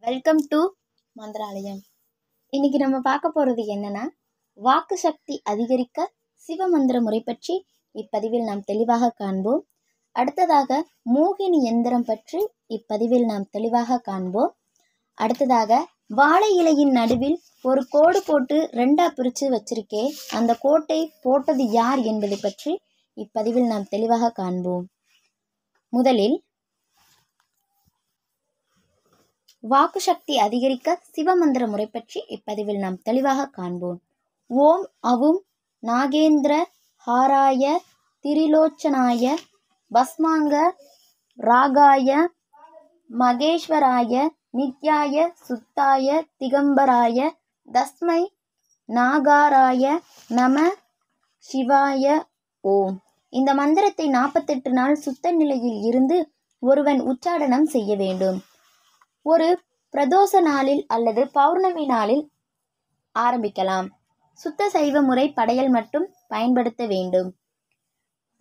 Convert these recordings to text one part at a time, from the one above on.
Welcome to Mantralayam. இன்னைக்கு நம்ம பார்க்க போகிறது என்னன்னா, வாக்கு சக்தி அதிகரிக்க சிவமந்திர முறை பற்றி இப்பதிவில் நாம் தெளிவாக காண்போம். அடுத்ததாக மோகினி எந்திரம் பற்றி இப்பதிவில் நாம் தெளிவாக காண்போம். அடுத்ததாக வாழை இலையின் நடுவில் ஒரு கோடு போட்டு ரெண்டா பிரித்து வச்சிருக்கே, அந்த கோட்டை போட்டது யார் என்பதை பற்றி இப்பதிவில் நாம் தெளிவாக காண்போம். முதலில் வாக்கு சக்தி அதிகரிக்க சிவமந்திர முறை பற்றி இப்பதிவில் நாம் தெளிவாக காண்போம். ஓம் அவும் நாகேந்திர ஹாராய திரிலோச்சனாய பஸ்மாங்க ராகாய மகேஸ்வராய நித்யாய சுத்தாய திகம்பராய தஸ்மை நாகாராய நம சிவாய ஓம். இந்த மந்திரத்தை 48 நாள் சுத்த நிலையில் இருந்து ஒருவன் உச்சாடனம் செய்ய வேண்டும். ஒரு பிரதோஷ நாளில் அல்லது பௌர்ணமி நாளில் ஆரம்பிக்கலாம். சுத்த சைவ முறை படையல் மட்டும் பயன்படுத்த வேண்டும்.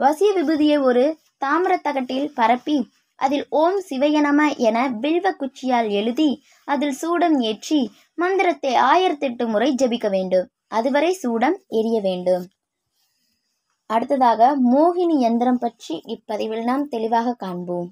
வசிய விபூதியை ஒரு தாமிரத்தகட்டில் பரப்பி அதில் ஓம் சிவயநம என பில்வ குச்சியால் எழுதி அதில் சூடம் ஏற்றி மந்திரத்தை 1008 முறை ஜபிக்க வேண்டும். அதுவரை சூடம் எரிய வேண்டும். அடுத்ததாக மோகினி யந்திரம் பற்றி இப்பதிவில் நாம் தெளிவாக காண்போம்.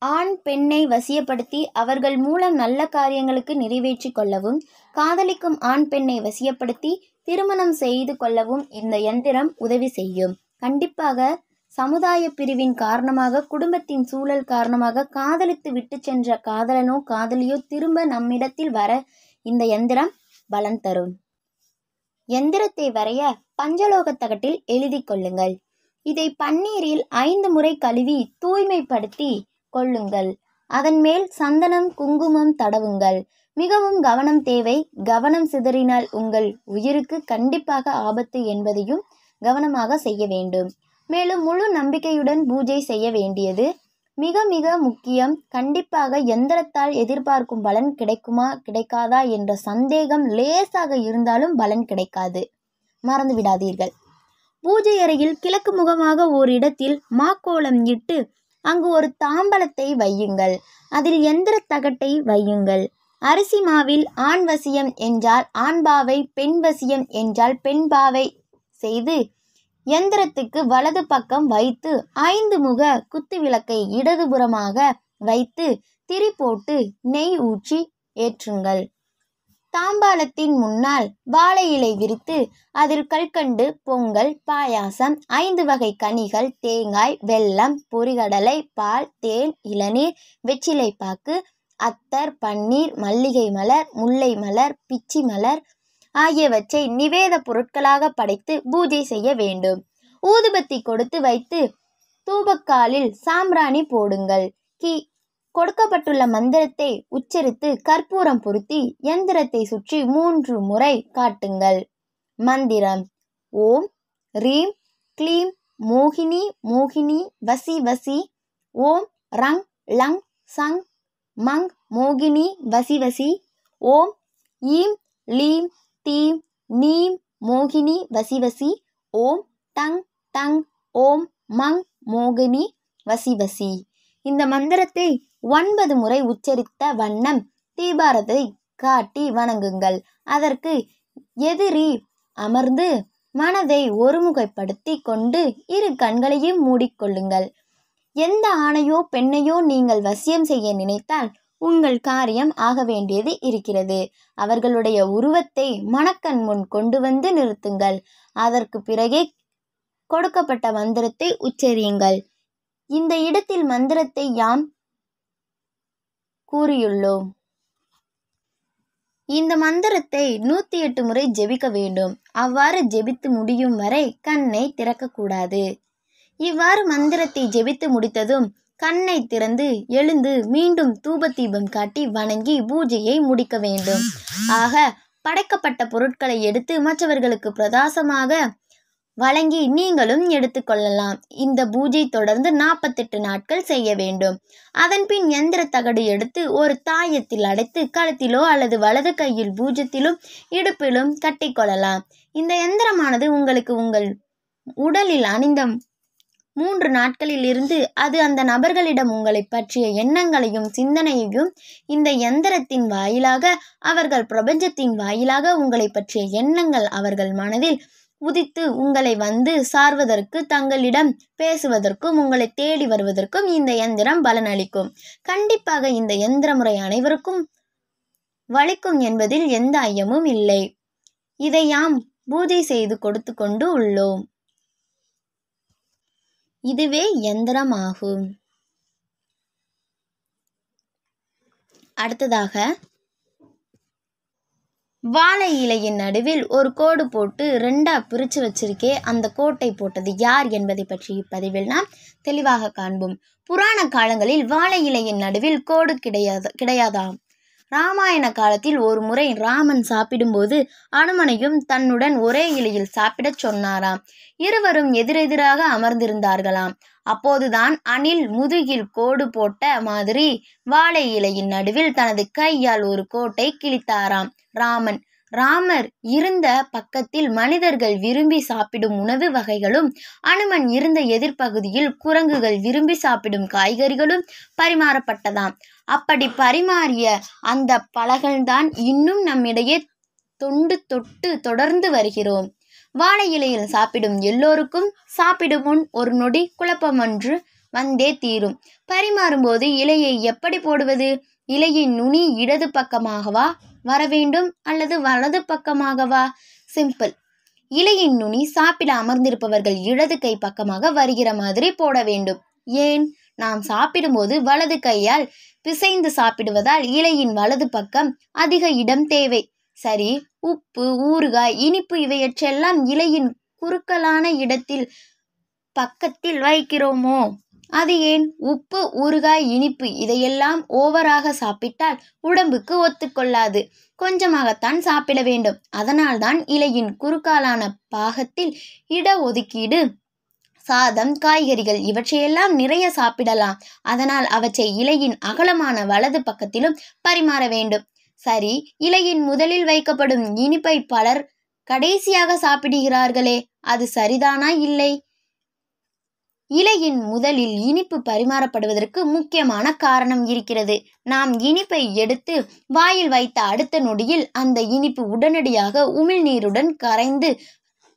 ஆண் பெண்ணை வசியப்படுத்தி அவர்கள் மூலம் நல்ல காரியங்களுக்கு நிறைவேற்றி கொள்ளவும், காதலிக்கும் ஆண் பெண்ணை வசியப்படுத்தி திருமணம் செய்து கொள்ளவும் இந்த யந்திரம் உதவி செய்யும். கண்டிப்பாக சமுதாய பிரிவின் காரணமாக, குடும்பத்தின் சூழல் காரணமாக காதலித்து விட்டு சென்ற காதலனோ காதலியோ திரும்ப நம்மிடத்தில் வர இந்த யந்திரம் பலன் தரும். யந்திரத்தை வரைய பஞ்சலோகத்தகட்டில் எழுதி கொள்ளுங்கள். இதை பன்னீரில் 5 முறை கழுவி தூய்மைப்படுத்தி கொள்ளுங்கள். அதன் மேல் சந்தனம் குங்குமம் தடவுங்கள். மிகவும் கவனம் தேவை. கவனம் சிதறினால் உங்கள் உயிருக்கு கண்டிப்பாக ஆபத்து என்பதையும் கவனமாக செய்ய வேண்டும். மேலும் முழு நம்பிக்கையுடன் பூஜை செய்ய வேண்டியது மிக மிக முக்கியம். கண்டிப்பாக யந்திரத்தால் எதிர்பார்க்கும் பலன் கிடைக்குமா கிடைக்காதா என்ற சந்தேகம் லேசாக இருந்தாலும் பலன் கிடைக்காது, மறந்து விடாதீர்கள். பூஜை அறையில் கிழக்கு முகமாக ஓரிடத்தில் மாக்கோலம் இட்டு அங்கு ஒரு தாம்பலத்தை வையுங்கள். அதில் எந்திர தகட்டை வையுங்கள். அரிசி மாவில் ஆண் வசியம் என்றால் ஆண்பாவை, பெண் வசியம் என்றால் பெண்பாவை செய்து யந்திரத்துக்கு வலது பக்கம் வைத்து 5 முக குத்து விளக்கை இடதுபுறமாக வைத்து திரி போட்டு நெய் ஊற்றி ஏற்றுங்கள். தாம்பாலத்தின் முன்னால் வாழை இலை விரித்து அதில் கல்கண்டு, பொங்கல், பாயாசம், 5 வகை கனிகள், தேங்காய், வெல்லம், பொரிகடலை, பால், தேன், இளநீர், வெற்றிலை பாக்கு, அத்தர், பன்னீர், மல்லிகை மலர், முல்லை மலர், பிச்சி மலர் ஆகியவற்றை நிவேத பொருட்களாக படைத்து பூஜை செய்ய வேண்டும். ஊதுபத்தி கொடுத்து வைத்து தூபக்காலில் சாம்பிராணி போடுங்கள். கொடுக்கப்பட்டுள்ள மந்திரத்தை உச்சரித்து கற்பூரம் பொருத்தி யந்திரத்தை சுற்றி 3 முறை காட்டுங்கள். மந்திரம்: ஓம் ரீம் க்ளீம் மோகினி மோகினி வசி வசி. ஓம் ரங் லங் சங் மங் மோகினி வசி வசி. ஓம் ஈம் லீம் தீம் நீம் மோகினி வசி வசி. ஓம் டங் டங் ஓம் மங் மோகினி வசி வசி. இந்த மந்திரத்தை 9 முறை உச்சரித்த வண்ணம் தீபாரத்தை காட்டி வணங்குங்கள். அதற்கு எதிரி அமர்ந்து மனதை ஒருமுகப்படுத்தி கொண்டு 2 கண்களையும் மூடிக்கொள்ளுங்கள். எந்த ஆணையோ பெண்ணையோ நீங்கள் வசியம் செய்ய நினைத்தால் உங்கள் காரியம் ஆக வேண்டியது இருக்கிறது. அவர்களுடைய உருவத்தை மணக்கண் முன் கொண்டு வந்து நிறுத்துங்கள். அதற்கு பிறகே கொடுக்கப்பட்ட மந்திரத்தை உச்சரியுங்கள். இந்த இடத்தில் மந்திரத்தை யாம் கூறியுள்ளோம். இந்த மந்திரத்தை 108 முறை ஜெபிக்க வேண்டும். அவ்வாறு ஜெபித்து முடியும் வரை கண்ணை திறக்கக்கூடாது. இவ்வாறு மந்திரத்தை ஜெபித்து முடித்ததும் கண்ணை திறந்து எழுந்து மீண்டும் தூப தீபம் காட்டி வணங்கி பூஜையை முடிக்க வேண்டும். ஆக படைக்கப்பட்ட பொருட்களை எடுத்து மற்றவர்களுக்கு பிரசாதமாக வழங்கி நீங்களும் எடுத்துக்கொள்ளலாம். இந்த பூஜை தொடர்ந்து 48 நாட்கள் செய்ய வேண்டும். அதன்பின் யந்திர தகடு எடுத்து ஒரு தாயத்தில் அடைத்து கழுத்திலோ அல்லது வலது கையில் பூஜத்திலும் இடுப்பிலும் கட்டிக்கொள்ளலாம். இந்த யந்திரமானது உங்களுக்கு உங்கள் உடலில் அணிந்த 3 நாட்களில் இருந்து அது அந்த நபர்களிடம் உங்களை பற்றிய எண்ணங்களையும் சிந்தனையையும் இந்த எந்திரத்தின் வாயிலாக அவர்கள் பிரபஞ்சத்தின் வாயிலாக உங்களை பற்றிய எண்ணங்கள் அவர்கள் மனதில் உதித்து உங்களை வந்து சார்வதற்கு தங்களிடம் பேசுவதற்கும் உங்களை தேடி வருவதற்கும் இந்த எந்திரம் பலனளிக்கும். கண்டிப்பாக இந்த எந்திர முறை அனைவருக்கும் வலிக்கும் என்பதில் எந்த ஐயமும் இல்லை. இதை யாம் பூஜை செய்து கொடுத்து கொண்டு உள்ளோம். இதுவே எந்திரமாகும். அடுத்ததாக வாழை இலையின் நடுவில் ஒரு கோடு போட்டு 2ஆ பிரித்து வச்சிருக்கே, அந்த கோட்டை போட்டது யார் என்பதை பற்றி இப்பதிவில் நாம் தெளிவாக காண்போம். புராண காலங்களில் வாழை இலையின் நடுவில் கோடு கிடையாதாம். ராமாயண காலத்தில் ஒரு முறை ராமன் சாப்பிடும்போது அனுமனையும் தன்னுடன் ஒரே இலையில் சாப்பிடச் சொன்னாராம். இருவரும் எதிரெதிராக அமர்ந்திருந்தார்களாம். அப்போதுதான் அணில் முதுகில் கோடு போட்ட மாதிரி வாழை இலையின் நடுவில் தனது கையால் ஒரு கோட்டை கிழித்தாராம் ராமன். ராமர் இருந்த பக்கத்தில் மனிதர்கள் விரும்பி சாப்பிடும் உணவு வகைகளும், அனுமன் இருந்த எதிர்ப்பகுதியில் குரங்குகள் விரும்பி சாப்பிடும் காய்கறிகளும் பரிமாறப்பட்டதாம். அப்படி பரிமாறிய அந்த பலகல்தான் இன்னும் நம்மிடையே தொட்டு தொடர்ந்து வருகிறோம். வாழை இலையில் சாப்பிடும் எல்லோருக்கும் சாப்பிடும் முன் ஒரு நொடி குழப்பமொன்று வந்தே தீரும். பரிமாறும்போது இலையை எப்படி போடுவது? இலையின் நுனி இடது பக்கமாகவா வர வேண்டும் அல்லது வலது பக்கமாகவா? சிம்பிள். இலையின் நுனி சாப்பிட அமர்ந்திருப்பவர்கள் இடது கை பக்கமாக வருகிற மாதிரி போட வேண்டும். ஏன்? நாம் சாப்பிடும்போது வலது கையால் பிசைந்து சாப்பிடுவதால் இலையின் வலது பக்கம் அதிக இடம் தேவை. சரி, உப்பு, ஊறுகாய், இனிப்பு இவையற்றெல்லாம் இலையின் குறுக்கலான இடத்தில் பக்கத்தில் வைக்கிறோமோ? அது ஏன்? உப்பு, ஊறுகாய், இனிப்பு இதையெல்லாம் ஓவராக சாப்பிட்டால் உடம்புக்கு ஒத்துக்கொள்ளாது. கொஞ்சமாகத்தான் சாப்பிட வேண்டும். அதனால்தான் இலையின் குறுக்காலான பாகத்தில் இட ஒதுக்கீடு. சாதம், காய்கறிகள் இவற்றையெல்லாம் நிறைய சாப்பிடலாம். அதனால் அவற்றை இலையின் அகலமான வலது பக்கத்திலும் பரிமாற வேண்டும். சரி, இலையின் முதலில் வைக்கப்படும் இனிப்பை பலர் கடைசியாக சாப்பிடுகிறார்களே, அது சரிதானா? இல்லை. இலையின் முதலில் இனிப்பு பரிமாறப்படுவதற்கு முக்கியமான காரணம் இருக்கிறது. நாம் இனிப்பை எடுத்து வாயில் வைத்த அடுத்த நொடியில் அந்த இனிப்பு உடனடியாக உமிழ்நீருடன் கரைந்து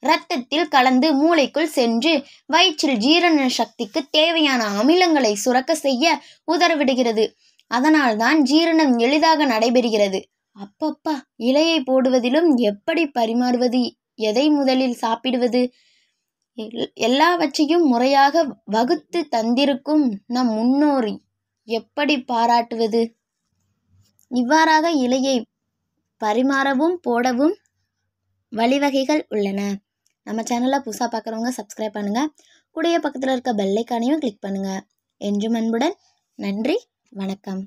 இரத்தத்தில் கலந்து மூளைக்குள் சென்று வயிற்றில் ஜீரண சக்திக்கு தேவையான அமிலங்களை சுரக்க செய்ய உதவிடுகிறது. அதனால்தான் ஜீரணம் எளிதாக நடைபெறுகிறது. அப்பப்பா, இலையை போடுவதிலும் எப்படி பரிமாறுவது, எதை முதலில் சாப்பிடுவது, எல்லாவற்றையும் முறையாக வகுத்து தந்திருக்கும் நம் முன்னோர் எப்படி பாராட்டுவது? இவ்வாறாக இலையை பரிமாறவும் போடவும் வழிவகைகள் உள்ளன. நம்ம சேனலை புதுசாக பார்க்குறவங்க சப்ஸ்கிரைப் பண்ணுங்கள். கூடிய பக்கத்தில் இருக்க பெல் ஐக்கானையும் கிளிக் பண்ணுங்கள். என்றும் அன்புடன். நன்றி, வணக்கம்.